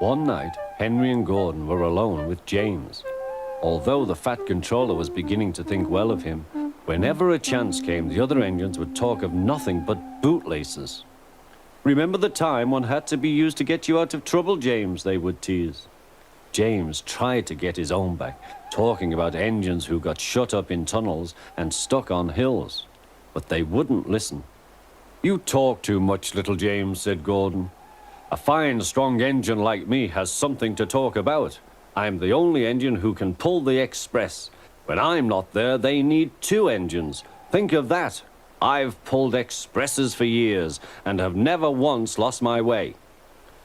One night, Henry and Gordon were alone with James. Although the Fat Controller was beginning to think well of him, whenever a chance came, the other engines would talk of nothing but bootlaces. "Remember the time one had to be used to get you out of trouble, James," they would tease. James tried to get his own back, talking about engines who got shut up in tunnels and stuck on hills. But they wouldn't listen. "You talk too much, little James," said Gordon. "A fine, strong engine like me has something to talk about. I'm the only engine who can pull the express. When I'm not there, they need two engines. Think of that. I've pulled expresses for years and have never once lost my way.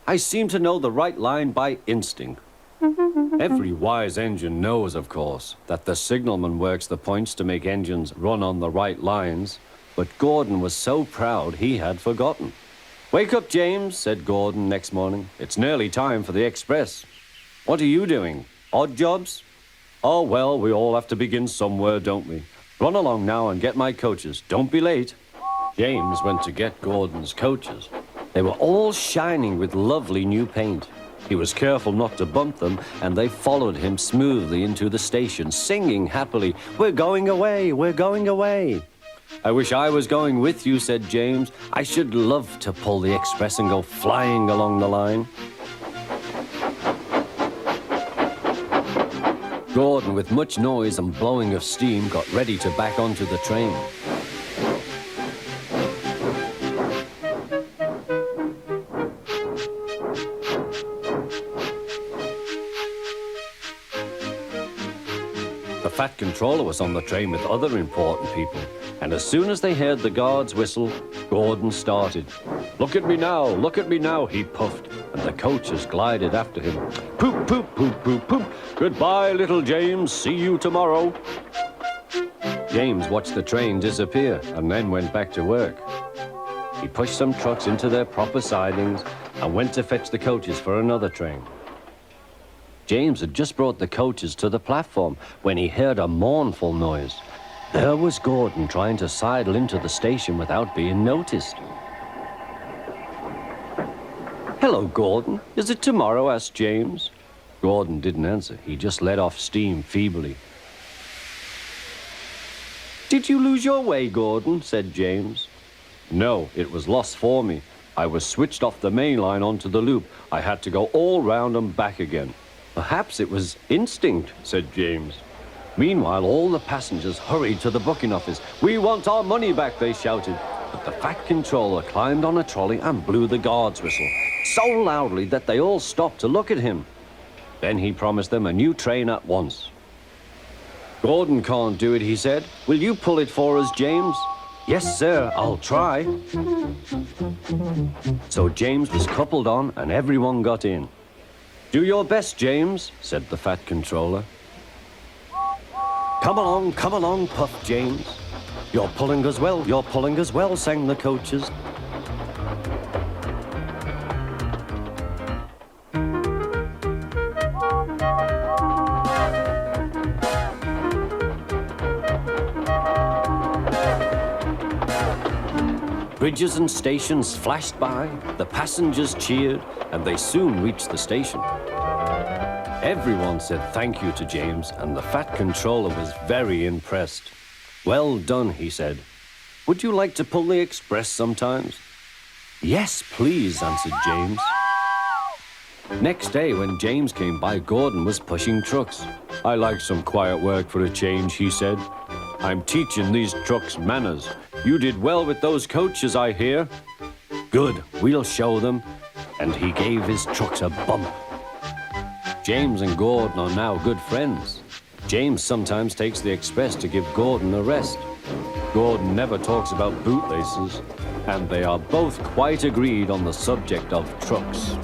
I seem to know the right line by instinct." Every wise engine knows, of course, that the signalman works the points to make engines run on the right lines, but Gordon was so proud he had forgotten. "Wake up, James," said Gordon next morning. "It's nearly time for the express." "What are you doing? Odd jobs?" "Oh, well, we all have to begin somewhere, don't we? Run along now and get my coaches. Don't be late." James went to get Gordon's coaches. They were all shining with lovely new paint. He was careful not to bump them, and they followed him smoothly into the station, singing happily, "We're going away, we're going away." "I wish I was going with you," said James. "I should love to pull the express and go flying along the line." Gordon, with much noise and blowing of steam, got ready to back onto the train. The Fat Controller was on the train with other important people, and as soon as they heard the guard's whistle, Gordon started. Look at me now," he puffed, and the coaches glided after him. "Poop, poop, poop, poop, poop. Goodbye, little James. See you tomorrow." James watched the train disappear and then went back to work. He pushed some trucks into their proper sidings and went to fetch the coaches for another train. James had just brought the coaches to the platform when he heard a mournful noise. There was Gordon trying to sidle into the station without being noticed. "Hello, Gordon. Is it tomorrow?" asked James. Gordon didn't answer. He just let off steam feebly. "Did you lose your way, Gordon?" said James. "No, it was lost for me. I was switched off the main line onto the loop. I had to go all round and back again." "Perhaps it was instinct," said James. Meanwhile, all the passengers hurried to the booking office. "We want our money back," they shouted. But the Fat Controller climbed on a trolley and blew the guard's whistle, so loudly that they all stopped to look at him. Then he promised them a new train at once. "Gordon can't do it," he said. "Will you pull it for us, James?" "Yes, sir, I'll try." So James was coupled on and everyone got in. "Do your best, James," said the Fat Controller. Come along, puffed James. You're pulling as well, sang the coaches. Bridges and stations flashed by, the passengers cheered, and they soon reached the station. Everyone said thank you to James, and the Fat Controller was very impressed. "Well done," he said. "Would you like to pull the express sometimes?" "Yes, please," answered James. Next day, when James came by, Gordon was pushing trucks. "I like some quiet work for a change," he said. "I'm teaching these trucks manners. You did well with those coaches, I hear." "Good, we'll show them." And he gave his trucks a bump. James and Gordon are now good friends. James sometimes takes the express to give Gordon a rest. Gordon never talks about bootlaces, and they are both quite agreed on the subject of trucks.